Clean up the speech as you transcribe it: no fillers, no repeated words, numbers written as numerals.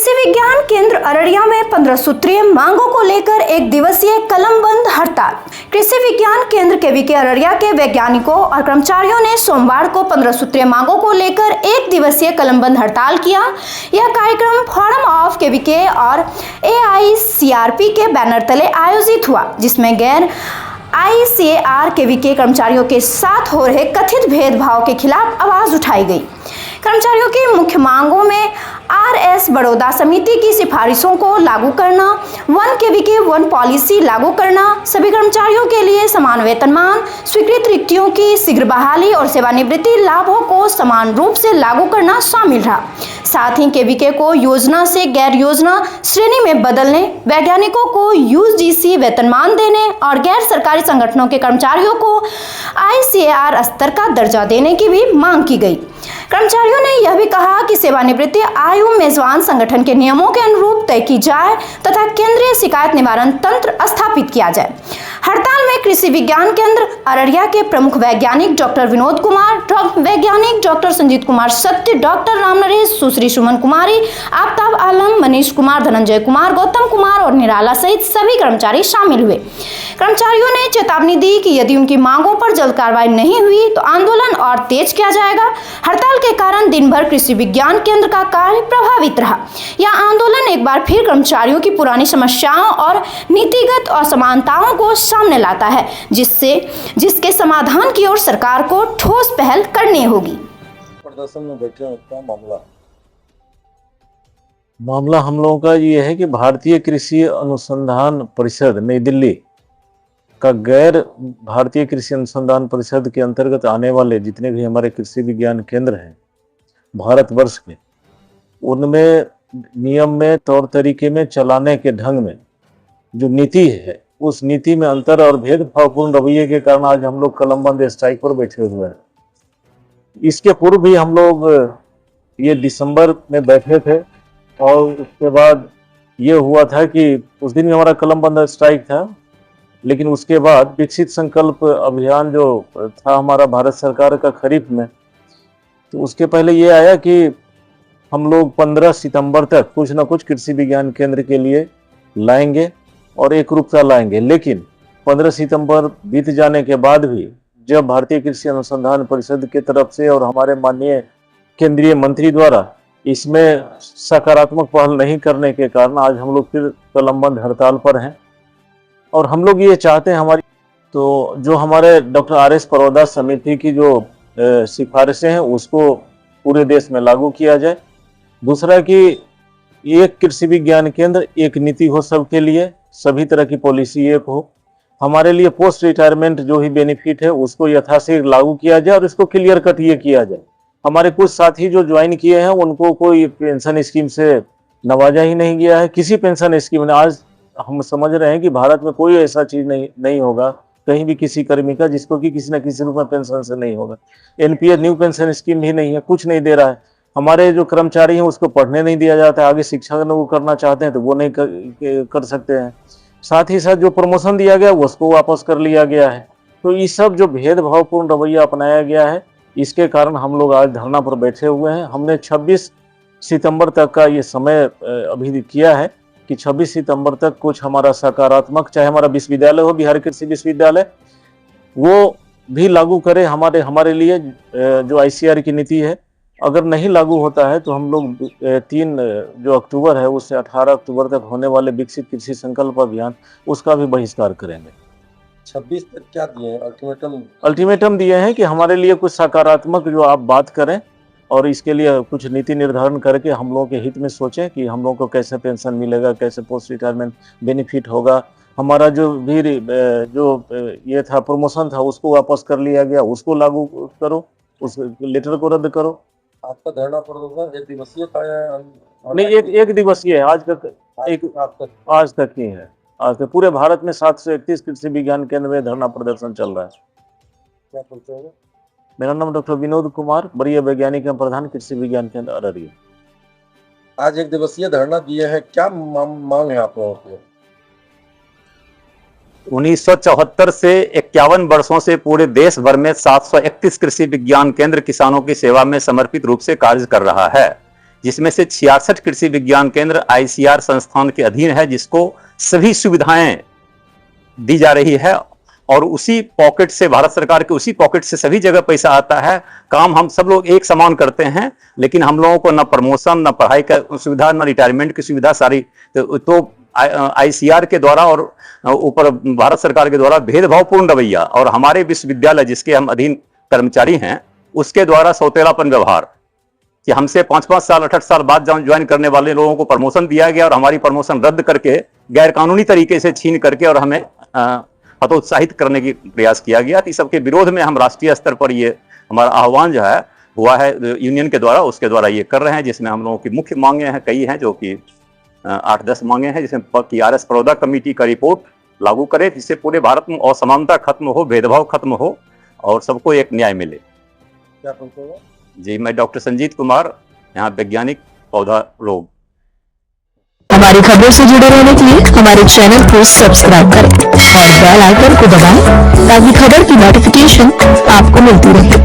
कृषि विज्ञान केंद्र अररिया में 15 सूत्रीय मांगों को लेकर एक दिवसीय कलमबंद हड़ताल। कृषि विज्ञान केंद्र केवीके अररिया के वैज्ञानिकों और कर्मचारियों ने सोमवार को 15 सूत्रीय मांगों को लेकर एक दिवसीय कलमबंद हड़ताल किया। यह कार्यक्रम फोरम ऑफ केवीके और AICRP के बैनर तले आयोजित हुआ, जिसमें गैर ICAR केवीके कर्मचारियों के साथ हो रहे कथित भेदभाव के खिलाफ आवाज उठाई गई। कर्मचारियों की मुख्य मांगों में RS बड़ौदा समिति की सिफारिशों को लागू करना, 1 केवीके 1 पॉलिसी लागू करना, सभी कर्मचारियों के लिए समान वेतनमान, स्वीकृत रिक्तियों की शीघ्र बहाली और सेवानिवृत्ति लाभों को समान रूप से लागू करना शामिल रहा। साथ ही केवीके को योजना से गैर योजना श्रेणी में बदलने, वैज्ञानिकों को UGC वेतनमान देने और गैर सरकारी संगठनों के कर्मचारियों को ICAR स्तर का दर्जा देने की भी मांग की गई। कर्मचारियों ने यह भी कहा कि सेवानिवृत्ति आयु मेजबान संगठन के नियमों के अनुरूप तय की जाए तथा केंद्रीय शिकायत निवारण तंत्र स्थापित किया जाए। हड़ताल में कृषि विज्ञान केंद्र अररिया के प्रमुख वैज्ञानिक डॉक्टर विनोद कुमार, वैज्ञानिक डॉक्टर संजीत कुमार सत्य, डॉक्टर राम नरेश, सुश्री सुमन कुमारी, आफ्ताब आलम, मनीष कुमार, धनंजय कुमार, गौतम कुमार और निराला सहित सभी कर्मचारी शामिल हुए। कर्मचारियों ने चेतावनी दी कि यदि उनकी मांगों पर जल्द कार्रवाई नहीं हुई तो आंदोलन और तेज किया जाएगा। हड़ताल के कारण दिन भर कृषि विज्ञान केंद्र का कार्य प्रभावित रहा। यह आंदोलन एक बार फिर कर्मचारियों की पुरानी समस्याओं और नीतिगत असमानताओं को सामने लाता है, जिसके समाधान की ओर सरकार को ठोस पहल करनी होगी। प्रदर्शन में बैठे का मामला हम लोगों का ये है कि भारतीय कृषि अनुसंधान परिषद नई दिल्ली का गैर भारतीय कृषि अनुसंधान परिषद के अंतर्गत आने वाले जितने भी हमारे कृषि विज्ञान केंद्र हैं भारतवर्ष के, उनमें नियम में, तौर तरीके में, चलाने के ढंग में जो नीति है, उस नीति में अंतर और भेदभावपूर्ण रवैये के कारण आज हम लोग कलमबंद स्ट्राइक पर बैठे हुए हैं। इसके पूर्व भी हम लोग ये दिसंबर में बैठे थे और उसके बाद ये हुआ था कि उस दिन भी हमारा कलमबंद स्ट्राइक था, लेकिन उसके बाद विकसित संकल्प अभियान जो था हमारा भारत सरकार का खरीफ में, तो उसके पहले ये आया कि हम लोग 15 सितंबर तक कुछ ना कुछ कृषि विज्ञान केंद्र के लिए लाएंगे और एक रूपता लाएंगे। लेकिन 15 सितंबर बीत जाने के बाद भी जब भारतीय कृषि अनुसंधान परिषद की तरफ से और हमारे माननीय केंद्रीय मंत्री द्वारा इसमें सकारात्मक पहल नहीं करने के कारण आज हम लोग फिर कलमबंद हड़ताल पर हैं। और हम लोग ये चाहते हैं तो जो हमारे डॉक्टर RS बड़ौदा समिति की जो सिफारिशें हैं उसको पूरे देश में लागू किया जाए। दूसरा कि एक कृषि विज्ञान केंद्र, एक नीति हो सबके लिए, सभी तरह की पॉलिसी एक हो। हमारे लिए पोस्ट रिटायरमेंट जो ही बेनिफिट है उसको यथाशीघ्र लागू किया जाए और इसको क्लियर कट ये किया जाए। हमारे कुछ साथी जो ज्वाइन किए हैं उनको कोई पेंशन स्कीम से नवाजा ही नहीं गया है, किसी पेंशन स्कीम ने। आज हम समझ रहे हैं कि भारत में कोई ऐसा चीज नहीं होगा कहीं भी किसी कर्मी का जिसको कि किसी न किसी रूप में पेंशन से नहीं होगा। NPS न्यू पेंशन स्कीम भी नहीं है, कुछ नहीं दे रहा है। हमारे जो कर्मचारी हैं उसको पढ़ने नहीं दिया जाता है, आगे शिक्षा वो करना चाहते हैं तो वो नहीं कर सकते हैं। साथ ही साथ जो प्रमोशन दिया गया उसको वापस कर लिया गया है। तो ये सब जो भेदभावपूर्ण रवैया अपनाया गया है, इसके कारण हम लोग आज धरना पर बैठे हुए हैं। हमने 26 सितंबर तक का ये समय अभी किया है कि 26 सितंबर तक कुछ हमारा सकारात्मक, चाहे हमारा विश्वविद्यालय हो, बिहार कृषि विश्वविद्यालय, वो भी लागू करे हमारे लिए जो ICAR की नीति है। अगर नहीं लागू होता है तो हम लोग 3 जो अक्टूबर है उससे 18 अक्टूबर तक होने वाले विकसित कृषि संकल्प अभियान उसका भी बहिष्कार करेंगे। 26 तक क्या दिए हैं अल्टीमेटम दिए हैं कि हमारे लिए कुछ सकारात्मक जो आप बात करें और इसके लिए कुछ नीति निर्धारण करके हम लोगों के हित में सोचें कि हम लोगों को कैसे पेंशन मिलेगा, कैसे पोस्ट रिटायरमेंट बेनिफिट होगा। हमारा जो भी ये था प्रमोशन था उसको वापस कर लिया गया, उसको लागू करो, उस लेटर को रद्द करो। आपका धरना प्रदर्शन एक दिवसीय था या नहीं? एक दिवसीय है, आज तक ही है। आज तक पूरे भारत में 731 कृषि विज्ञान केंद्र में धरना प्रदर्शन चल रहा है। क्या बोलते हैं? मेरा नाम डॉक्टर विनोद कुमार, वरीय वैज्ञानिक एवं प्रधान कृषि विज्ञान केंद्र अररिया। आज एक दिवसीय धरना दिए हैं, क्या मांग है आप लोगों की? 1974 से 51 वर्षों से पूरे देश भर में 731 कृषि विज्ञान केंद्र किसानों की सेवा में समर्पित रूप से कार्य कर रहा है। जिसमें से 66 कृषि विज्ञान केंद्र आईसीआर संस्थान के अधीन है, जिसको सभी सुविधाएं दी जा रही है और उसी पॉकेट से, भारत सरकार के उसी पॉकेट से सभी जगह पैसा आता है। काम हम सब लोग एक समान करते हैं, लेकिन हम लोगों को न प्रमोशन, न पढ़ाई का सुविधा, न रिटायरमेंट की सुविधा सारी तो आईसीआर के द्वारा और ऊपर भारत सरकार के द्वारा भेदभावपूर्ण रवैया, और हमारे विश्वविद्यालय जिसके हम अधीन कर्मचारी हैं उसके द्वारा सौतेलापन व्यवहार कि हमसे 5-5 साल 8 साल बाद ज्वाइन करने वाले लोगों को प्रमोशन दिया गया और हमारी प्रमोशन रद्द करके गैर कानूनी तरीके से छीन करके और हमें हतोत्साहित करने की प्रयास किया गया। तो इस सबके विरोध में हम राष्ट्रीय स्तर पर ये हमारा आह्वान जो है हुआ है यूनियन के द्वारा, उसके द्वारा ये कर रहे हैं, जिसमें हम लोगों की मुख्य मांगे हैं, कई हैं, जो कि 8-10 मांगे हैं, जिसमें TRS परोदा कमेटी का रिपोर्ट लागू करे, जिससे पूरे भारत में असमानता खत्म हो, भेदभाव खत्म हो और सबको एक न्याय मिले। क्या पूछोगे? जी, मैं डॉक्टर संजीत कुमार, यहाँ वैज्ञानिक पौधा रोग। हमारी खबरों से जुड़े रहने के लिए हमारे चैनल को सब्सक्राइब करें और बेल आइकन को दबाएं ताकि खबर की नोटिफिकेशन आपको मिलती रहे।